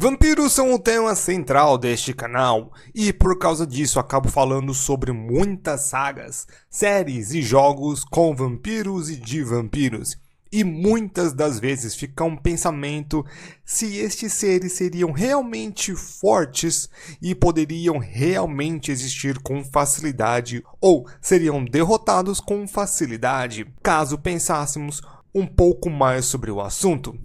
Vampiros são o tema central deste canal, e por causa disso acabo falando sobre muitas sagas, séries e jogos com vampiros e de vampiros. E muitas das vezes fica um pensamento se estes seres seriam realmente fortes e poderiam realmente existir com facilidade ou seriam derrotados com facilidade, caso pensássemos um pouco mais sobre o assunto.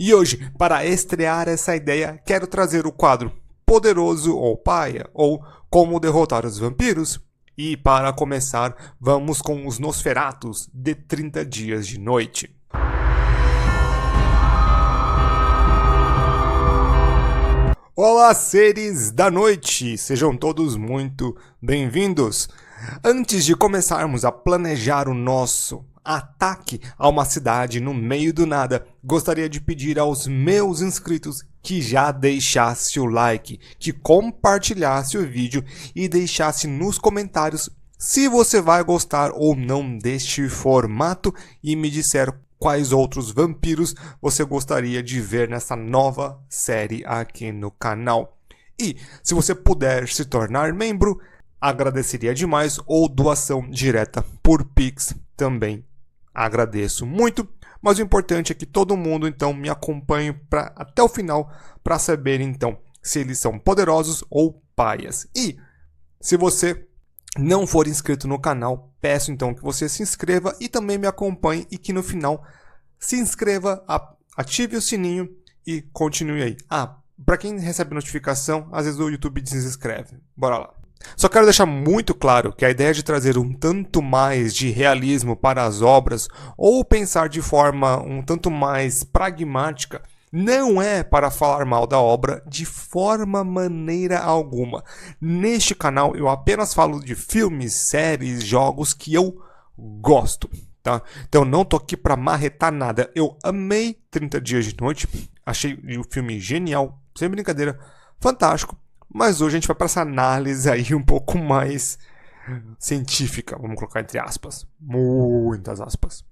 E hoje, para estrear essa ideia, quero trazer o quadro Poderoso ou Paia, ou Como Derrotar os Vampiros. E para começar, vamos com os Nosferatus de 30 Dias de Noite. Olá, seres da noite! Sejam todos muito bem-vindos! Antes de começarmos a planejar o nosso ataque a uma cidade no meio do nada, gostaria de pedir aos meus inscritos que já deixasse o like, que compartilhasse o vídeo e deixasse nos comentários se você vai gostar ou não deste formato e me disser quais outros vampiros você gostaria de ver nessa nova série aqui no canal. E se você puder se tornar membro, agradeceria demais, ou doação direta por Pix também agradeço muito, mas o importante é que todo mundo então me acompanhe até o final para saber então se eles são poderosos ou paias. E se você não for inscrito no canal, peço então que você se inscreva e também me acompanhe e que no final se inscreva, ative o sininho e continue aí. Para quem recebe notificação, às vezes o YouTube desinscreve. Bora lá. Só quero deixar muito claro que a ideia de trazer um tanto mais de realismo para as obras ou pensar de forma um tanto mais pragmática não é para falar mal da obra de maneira alguma. Neste canal eu apenas falo de filmes, séries, jogos que eu gosto, tá? Então não tô aqui para marretar nada. Eu amei 30 Dias de Noite, achei o filme genial, sem brincadeira, fantástico. Mas hoje a gente vai para essa análise aí um pouco mais científica, vamos colocar entre aspas, muitas aspas.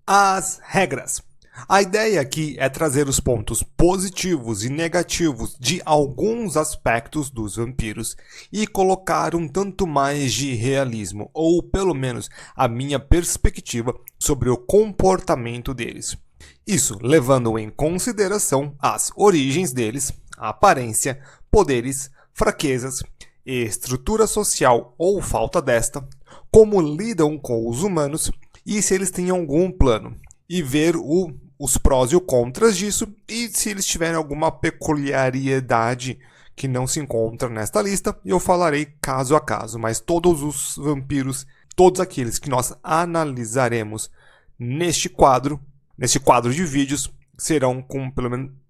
As regras. A ideia aqui é trazer os pontos positivos e negativos de alguns aspectos dos vampiros e colocar um tanto mais de realismo, ou pelo menos a minha perspectiva sobre o comportamento deles. Isso levando em consideração as origens deles, a aparência, poderes, fraquezas, estrutura social ou falta desta, como lidam com os humanos e se eles têm algum plano, e ver os prós e os contras disso e se eles tiverem alguma peculiaridade que não se encontra nesta lista, eu falarei caso a caso, mas todos os vampiros, todos aqueles que nós analisaremos neste quadro de vídeos, serão com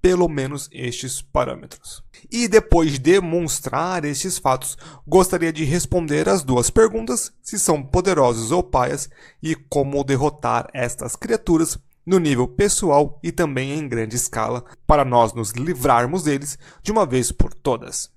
pelo menos estes parâmetros. E depois de demonstrar estes fatos, gostaria de responder as duas perguntas, se são poderosos ou paias, e como derrotar estas criaturas no nível pessoal e também em grande escala, para nós nos livrarmos deles de uma vez por todas.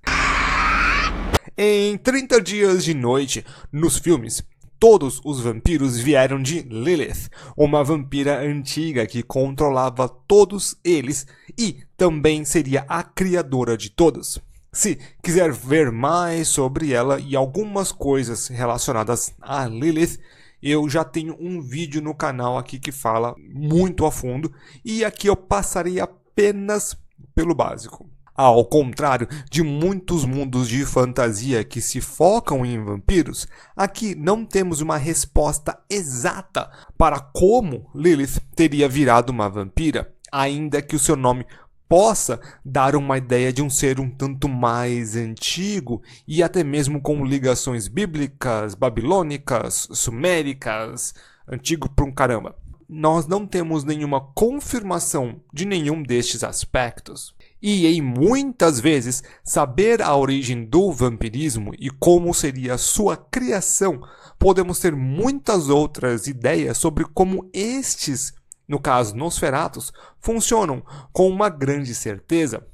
Em 30 Dias de Noite, nos filmes, todos os vampiros vieram de Lilith, uma vampira antiga que controlava todos eles e também seria a criadora de todos. Se quiser ver mais sobre ela e algumas coisas relacionadas a Lilith, eu já tenho um vídeo no canal aqui que fala muito a fundo e aqui eu passarei apenas pelo básico. Ao contrário de muitos mundos de fantasia que se focam em vampiros, aqui não temos uma resposta exata para como Lilith teria virado uma vampira, ainda que o seu nome possa dar uma ideia de um ser um tanto mais antigo e até mesmo com ligações bíblicas, babilônicas, suméricas, antigo pra um caramba. Nós não temos nenhuma confirmação de nenhum destes aspectos. E em muitas vezes, saber a origem do vampirismo e como seria sua criação, podemos ter muitas outras ideias sobre como estes, no caso Nosferatus, funcionam com uma grande certeza.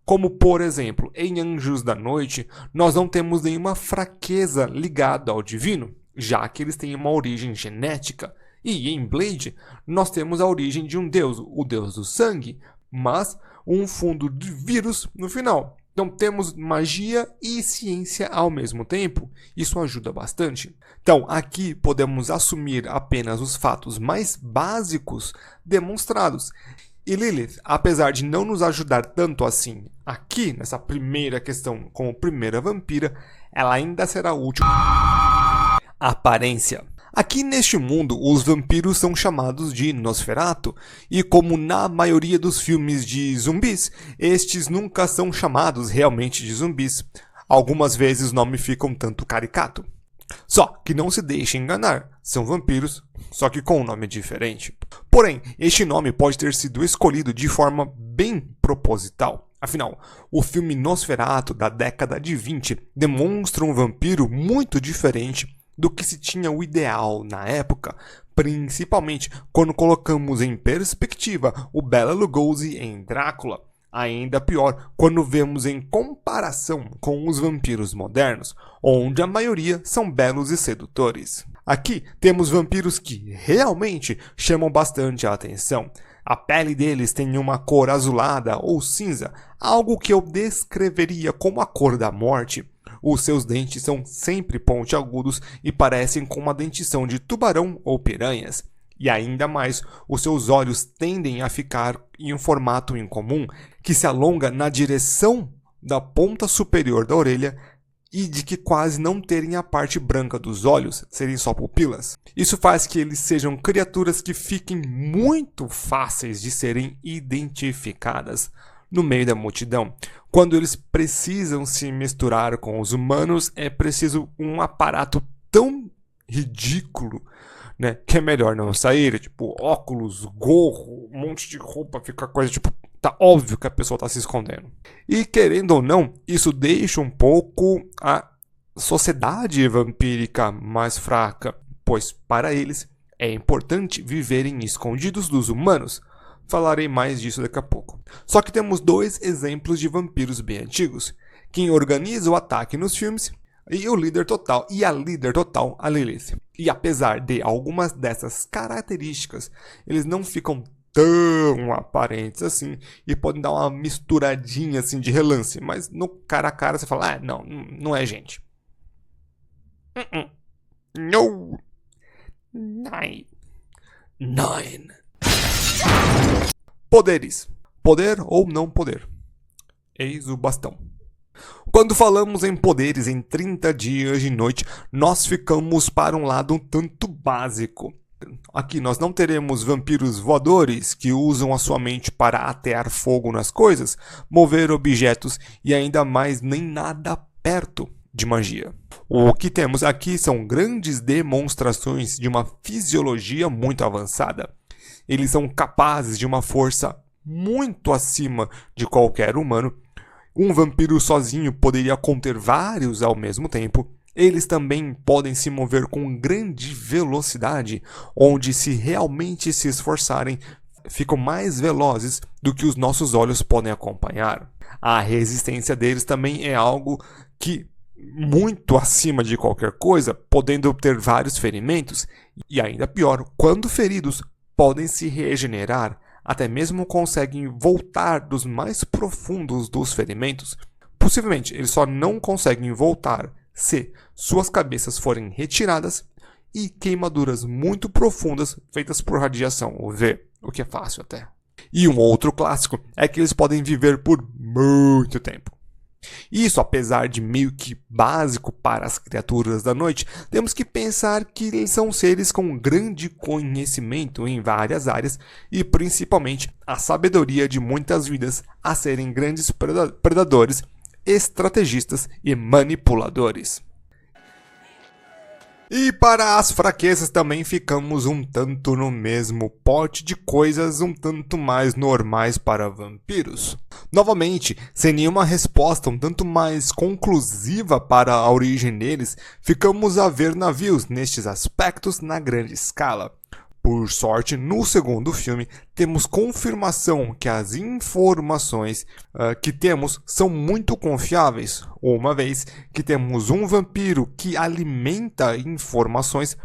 Como, por exemplo, em Anjos da Noite, nós não temos nenhuma fraqueza ligada ao divino, já que eles têm uma origem genética. E em Blade, nós temos a origem de um deus, o deus do sangue, mas um fundo de vírus no final. Então temos magia e ciência ao mesmo tempo. Isso ajuda bastante. Então aqui podemos assumir apenas os fatos mais básicos demonstrados. E Lilith, apesar de não nos ajudar tanto assim aqui nessa primeira questão como primeira vampira, ela ainda será útil. Aparência. Aqui neste mundo, os vampiros são chamados de Nosferatu, e como na maioria dos filmes de zumbis, estes nunca são chamados realmente de zumbis. Algumas vezes o nome fica um tanto caricato. Só que não se deixe enganar, são vampiros, só que com um nome diferente. Porém, este nome pode ter sido escolhido de forma bem proposital. Afinal, o filme Nosferatu da década de 20 demonstra um vampiro muito diferente do que se tinha o ideal na época, principalmente quando colocamos em perspectiva o Bela Lugosi em Drácula. Ainda pior quando vemos em comparação com os vampiros modernos, onde a maioria são belos e sedutores. Aqui temos vampiros que realmente chamam bastante a atenção. A pele deles tem uma cor azulada ou cinza, algo que eu descreveria como a cor da morte. Os seus dentes são sempre pontiagudos e parecem com uma dentição de tubarão ou piranhas. E ainda mais, os seus olhos tendem a ficar em um formato incomum, que se alonga na direção da ponta superior da orelha e de que quase não terem a parte branca dos olhos, serem só pupilas. Isso faz que eles sejam criaturas que fiquem muito fáceis de serem identificadas no meio da multidão. Quando eles precisam se misturar com os humanos, é preciso um aparato tão ridículo, né, que é melhor não sair, tipo óculos, gorro, um monte de roupa, fica coisa tipo, tá óbvio que a pessoa tá se escondendo. E querendo ou não, isso deixa um pouco a sociedade vampírica mais fraca, pois para eles é importante viverem escondidos dos humanos. Falarei mais disso daqui a pouco. Só que temos dois exemplos de vampiros bem antigos. Quem organiza o ataque nos filmes e o líder total, e a líder total, a Lilith. E apesar de algumas dessas características, eles não ficam tão aparentes assim e podem dar uma misturadinha assim de relance, mas no cara a cara você fala, não é gente. No. Nine. Poderes. Poder ou não poder. Eis o bastão. Quando falamos em poderes em 30 dias de noite, nós ficamos para um lado um tanto básico. Aqui nós não teremos vampiros voadores que usam a sua mente para atear fogo nas coisas, mover objetos e ainda mais nem nada perto de magia. O que temos aqui são grandes demonstrações de uma fisiologia muito avançada. Eles são capazes de uma força muito acima de qualquer humano. Um vampiro sozinho poderia conter vários ao mesmo tempo. Eles também podem se mover com grande velocidade, onde se realmente se esforçarem, ficam mais velozes do que os nossos olhos podem acompanhar. A resistência deles também é algo que muito acima de qualquer coisa, podendo ter vários ferimentos, e ainda pior, quando feridos, podem se regenerar, até mesmo conseguem voltar dos mais profundos dos ferimentos. Possivelmente, eles só não conseguem voltar se suas cabeças forem retiradas e queimaduras muito profundas feitas por radiação UV, o que é fácil até. E um outro clássico é que eles podem viver por muito tempo. Isso, apesar de meio que básico para as criaturas da noite, temos que pensar que eles são seres com grande conhecimento em várias áreas e principalmente a sabedoria de muitas vidas a serem grandes predadores, estrategistas e manipuladores. E para as fraquezas também ficamos um tanto no mesmo pote de coisas um tanto mais normais para vampiros. Novamente, sem nenhuma resposta um tanto mais conclusiva para a origem deles, ficamos a ver navios nestes aspectos na grande escala. Por sorte, no segundo filme, temos confirmação que as informações que temos são muito confiáveis, uma vez que temos um vampiro que alimenta informações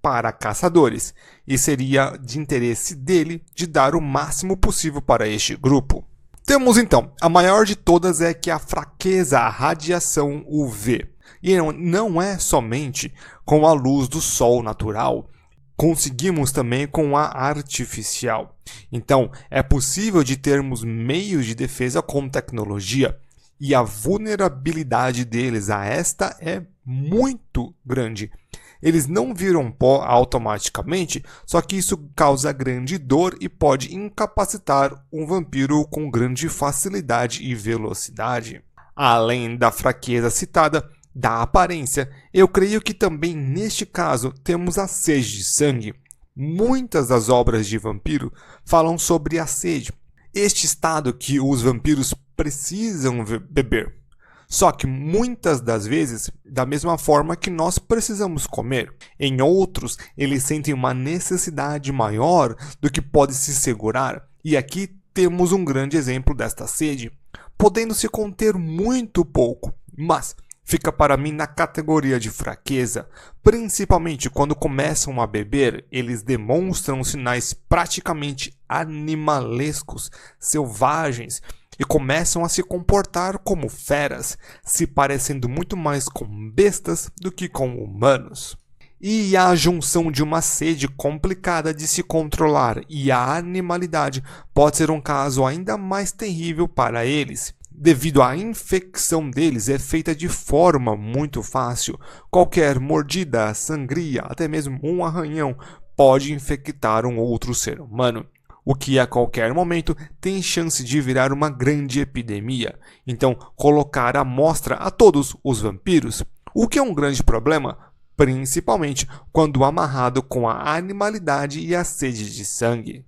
para caçadores, e seria de interesse dele de dar o máximo possível para este grupo. Temos então, a maior de todas é que a fraqueza à radiação UV. E não é somente com a luz do sol natural, conseguimos também com a artificial. Então, é possível de termos meios de defesa com tecnologia, e a vulnerabilidade deles a esta é muito grande. Eles não viram pó automaticamente, só que isso causa grande dor e pode incapacitar um vampiro com grande facilidade e velocidade. Além da fraqueza citada, da aparência, eu creio que também neste caso temos a sede de sangue. Muitas das obras de vampiro falam sobre a sede, este estado que os vampiros precisam beber. Só que muitas das vezes, da mesma forma que nós precisamos comer. Em outros, eles sentem uma necessidade maior do que pode se segurar. E aqui temos um grande exemplo desta sede, podendo se conter muito pouco, mas fica para mim na categoria de fraqueza. Principalmente quando começam a beber, eles demonstram sinais praticamente animalescos, selvagens, e começam a se comportar como feras, se parecendo muito mais com bestas do que com humanos. E a junção de uma sede complicada de se controlar e a animalidade pode ser um caso ainda mais terrível para eles, devido à infecção deles é feita de forma muito fácil. Qualquer mordida, sangria, até mesmo um arranhão pode infectar um outro ser humano, o que a qualquer momento tem chance de virar uma grande epidemia. Então, colocar à mostra a todos os vampiros, o que é um grande problema, principalmente quando amarrado com a animalidade e a sede de sangue.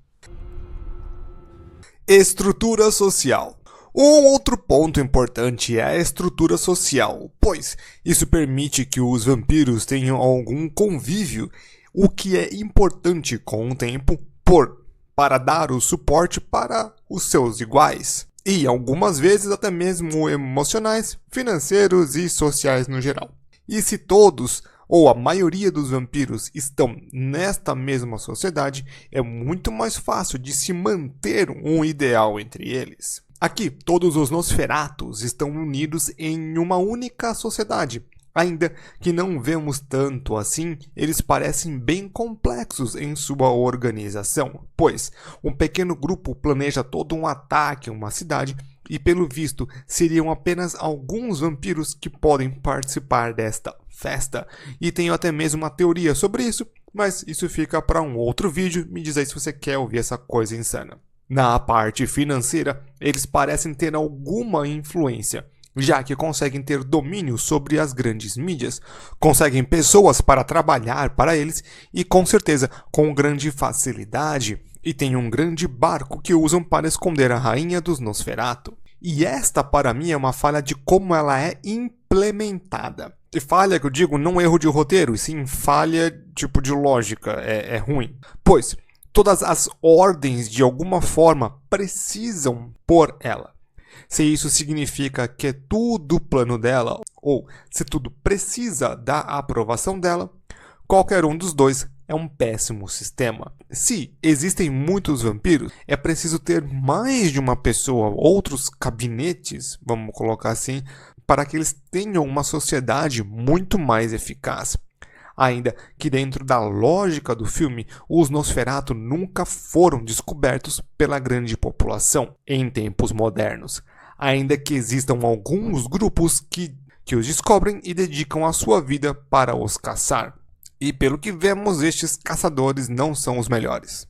Estrutura social. Um outro ponto importante é a estrutura social, pois isso permite que os vampiros tenham algum convívio, o que é importante com o tempo para dar o suporte para os seus iguais, e algumas vezes até mesmo emocionais, financeiros e sociais no geral. E se todos ou a maioria dos vampiros estão nesta mesma sociedade, é muito mais fácil de se manter um ideal entre eles. Aqui, todos os Nosferatus estão unidos em uma única sociedade. Ainda que não vemos tanto assim, eles parecem bem complexos em sua organização, pois um pequeno grupo planeja todo um ataque a uma cidade e, pelo visto, seriam apenas alguns vampiros que podem participar desta festa. E tenho até mesmo uma teoria sobre isso, mas isso fica para um outro vídeo. Me diz aí se você quer ouvir essa coisa insana. Na parte financeira, eles parecem ter alguma influência, já que conseguem ter domínio sobre as grandes mídias, conseguem pessoas para trabalhar para eles e, com certeza, com grande facilidade, e têm um grande barco que usam para esconder a rainha dos Nosferatu. E esta, para mim, é uma falha de como ela é implementada. E falha que eu digo não erro de roteiro, e sim falha tipo de lógica, é ruim. Pois todas as ordens, de alguma forma, precisam por ela. Se isso significa que é tudo plano dela, ou se tudo precisa da aprovação dela, qualquer um dos dois é um péssimo sistema. Se existem muitos vampiros, é preciso ter mais de uma pessoa, outros gabinetes, vamos colocar assim, para que eles tenham uma sociedade muito mais eficaz. Ainda que dentro da lógica do filme, os Nosferatu nunca foram descobertos pela grande população em tempos modernos, ainda que existam alguns grupos que os descobrem e dedicam a sua vida para os caçar. E pelo que vemos, estes caçadores não são os melhores.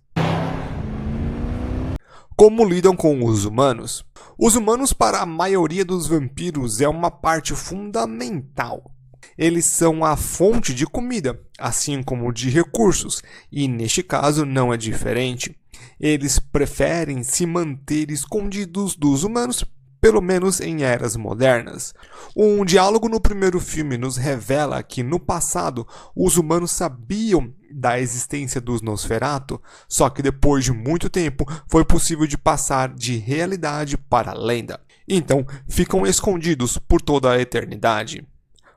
Como lidam com os humanos? Os humanos, para a maioria dos vampiros, é uma parte fundamental. Eles são a fonte de comida, assim como de recursos, e neste caso não é diferente. Eles preferem se manter escondidos dos humanos, pelo menos em eras modernas. Um diálogo no primeiro filme nos revela que no passado os humanos sabiam da existência dos Nosferatu, só que depois de muito tempo foi possível de passar de realidade para lenda. Então ficam escondidos por toda a eternidade.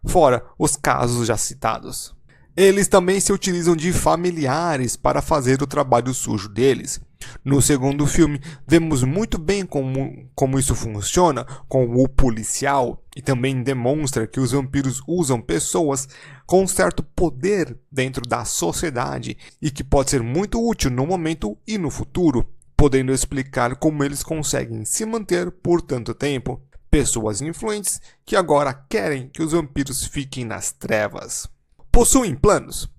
Fora os casos já citados. Eles também se utilizam de familiares para fazer o trabalho sujo deles. No segundo filme, vemos muito bem como isso funciona com o policial e também demonstra que os vampiros usam pessoas com certo poder dentro da sociedade e que pode ser muito útil no momento e no futuro, podendo explicar como eles conseguem se manter por tanto tempo. Pessoas influentes que agora querem que os vampiros fiquem nas trevas. Possuem planos.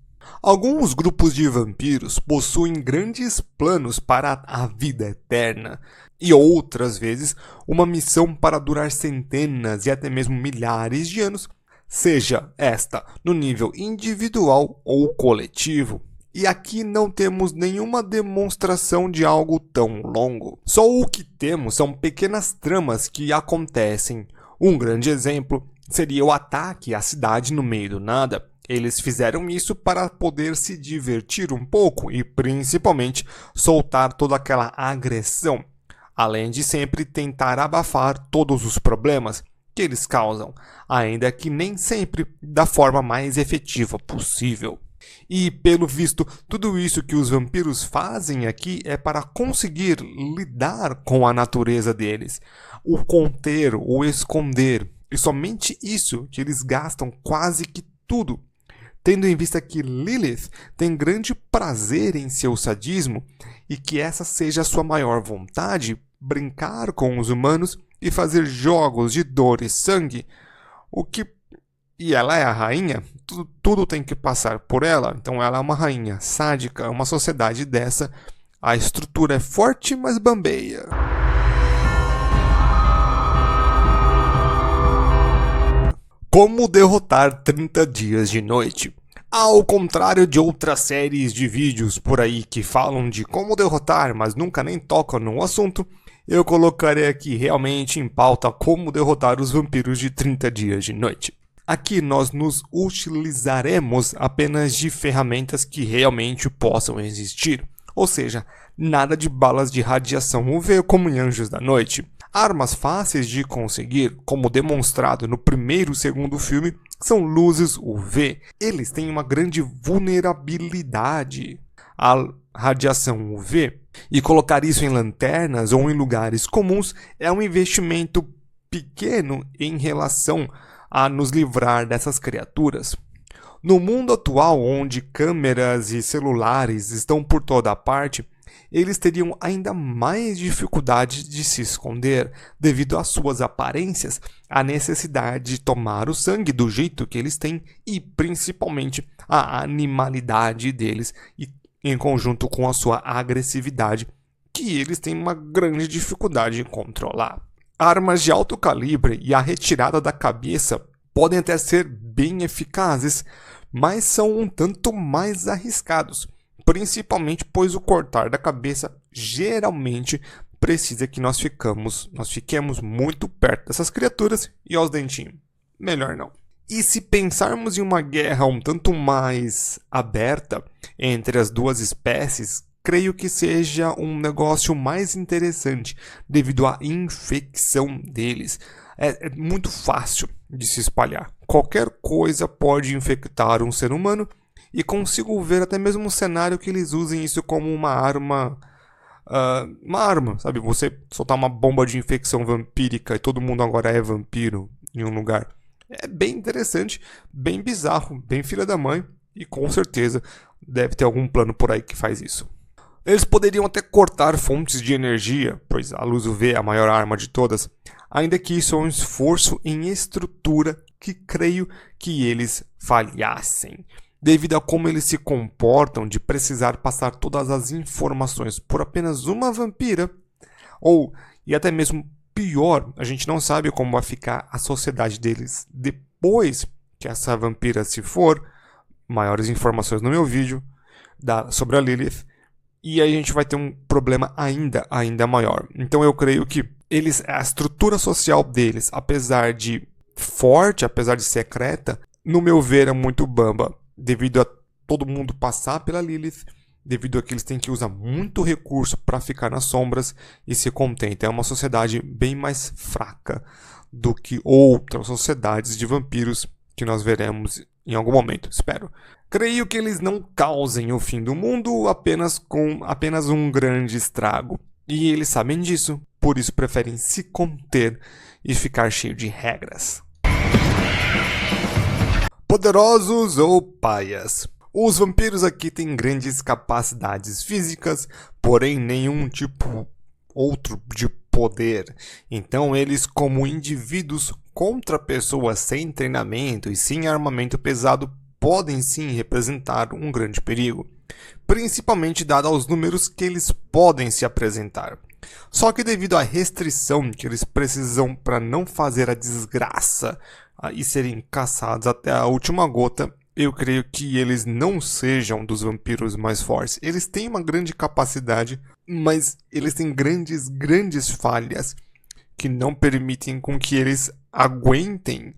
Alguns grupos de vampiros possuem grandes planos para a vida eterna e outras vezes uma missão para durar centenas e até mesmo milhares de anos, seja esta no nível individual ou coletivo. E aqui não temos nenhuma demonstração de algo tão longo. Só o que temos são pequenas tramas que acontecem. Um grande exemplo seria o ataque à cidade no meio do nada. Eles fizeram isso para poder se divertir um pouco e, principalmente, soltar toda aquela agressão, além de sempre tentar abafar todos os problemas que eles causam, ainda que nem sempre da forma mais efetiva possível. E, pelo visto, tudo isso que os vampiros fazem aqui é para conseguir lidar com a natureza deles, o conter, o esconder, e somente isso que eles gastam quase que tudo. Tendo em vista que Lilith tem grande prazer em seu sadismo e que essa seja a sua maior vontade, brincar com os humanos e fazer jogos de dor e sangue, e ela é a rainha, tudo tem que passar por ela, então ela é uma rainha sádica, uma sociedade dessa, a estrutura é forte, mas bambeia. Como derrotar 30 dias de noite? Ao contrário de outras séries de vídeos por aí que falam de como derrotar, mas nunca nem tocam no assunto, eu colocarei aqui realmente em pauta como derrotar os vampiros de 30 dias de noite. Aqui nós nos utilizaremos apenas de ferramentas que realmente possam existir, ou seja, nada de balas de radiação UV como em Anjos da Noite. Armas fáceis de conseguir, como demonstrado no primeiro e segundo filme, são luzes UV. Eles têm uma grande vulnerabilidade à radiação UV. E colocar isso em lanternas ou em lugares comuns é um investimento pequeno em relação a nos livrar dessas criaturas. No mundo atual, onde câmeras e celulares estão por toda parte, eles teriam ainda mais dificuldade de se esconder devido às suas aparências, à necessidade de tomar o sangue do jeito que eles têm e principalmente a animalidade deles e em conjunto com a sua agressividade, que eles têm uma grande dificuldade em controlar. Armas de alto calibre e a retirada da cabeça podem até ser bem eficazes, mas são um tanto mais arriscados, principalmente pois o cortar da cabeça geralmente precisa que nós fiquemos muito perto dessas criaturas e aos dentinhos. Melhor não. E se pensarmos em uma guerra um tanto mais aberta entre as duas espécies, creio que seja um negócio mais interessante devido à infecção deles. É muito fácil de se espalhar. Qualquer coisa pode infectar um ser humano e consigo ver até mesmo um cenário que eles usem isso como uma arma, sabe? Você soltar uma bomba de infecção vampírica e todo mundo agora é vampiro em um lugar. É bem interessante, bem bizarro, bem filha da mãe e com certeza deve ter algum plano por aí que faz isso. Eles poderiam até cortar fontes de energia, pois a luz UV é a maior arma de todas, ainda que isso é um esforço em estrutura que creio que eles falhassem, devido a como eles se comportam de precisar passar todas as informações por apenas uma vampira, e até mesmo pior, a gente não sabe como vai ficar a sociedade deles depois que essa vampira se for. Maiores informações no meu vídeo sobre a Lilith. E aí a gente vai ter um problema ainda maior. Então eu creio que a estrutura social deles, apesar de forte, apesar de secreta, no meu ver é muito bamba. Devido a todo mundo passar pela Lilith, devido a que eles têm que usar muito recurso para ficar nas sombras e se contenta. É uma sociedade bem mais fraca do que outras sociedades de vampiros que nós veremos em algum momento, espero. Creio que eles não causem o fim do mundo com apenas um grande estrago. E eles sabem disso, por isso preferem se conter e ficar cheio de regras. Poderosos ou paias? Os vampiros aqui têm grandes capacidades físicas, porém nenhum tipo outro de poder. Então eles, como indivíduos contra pessoas sem treinamento e sem armamento pesado, podem sim representar um grande perigo, principalmente dado aos números que eles podem se apresentar. Só que devido à restrição que eles precisam para não fazer a desgraça e serem caçados até a última gota, eu creio que eles não sejam dos vampiros mais fortes. Eles têm uma grande capacidade, mas eles têm grandes falhas que não permitem com que eles aguentem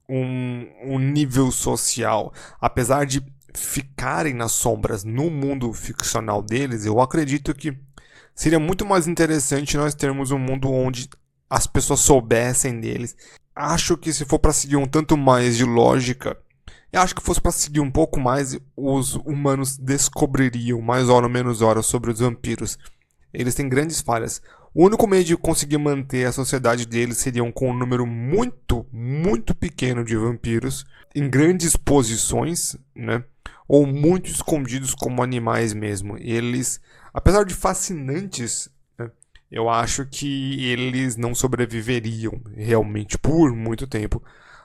um nível social. Apesar de ficarem nas sombras no mundo ficcional deles, eu acredito que seria muito mais interessante nós termos um mundo onde as pessoas soubessem deles. Acho que se for para seguir um tanto mais de lógica, eu acho que fosse para seguir um pouco mais, os humanos descobririam mais hora ou menos hora sobre os vampiros. Eles têm grandes falhas. O único meio de conseguir manter a sociedade deles seria com um número muito pequeno de vampiros em grandes posições, né? Ou muito escondidos como animais mesmo. Eles, apesar de fascinantes, né, eu acho que eles não sobreviveriam realmente por muito tempo.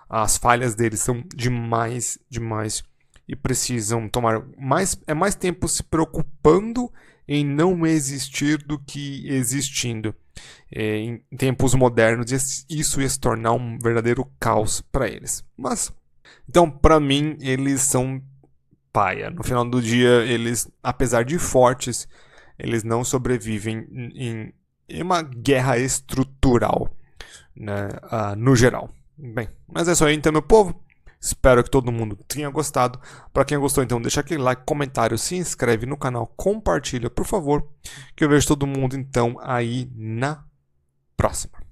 As falhas deles são demais e precisam tomar mais tempo se preocupando em não existir do que existindo. Em tempos modernos, isso ia se tornar um verdadeiro caos para eles. Mas, então, para mim, eles são paia. No final do dia, eles, apesar de fortes, eles não sobrevivem em uma guerra estrutural, né, no geral. Bem, mas é isso aí então, meu povo. Espero que todo mundo tenha gostado. Para quem gostou, então, deixa aquele like, comentário, se inscreve no canal, compartilha, por favor. Que eu vejo todo mundo, então, aí na próxima.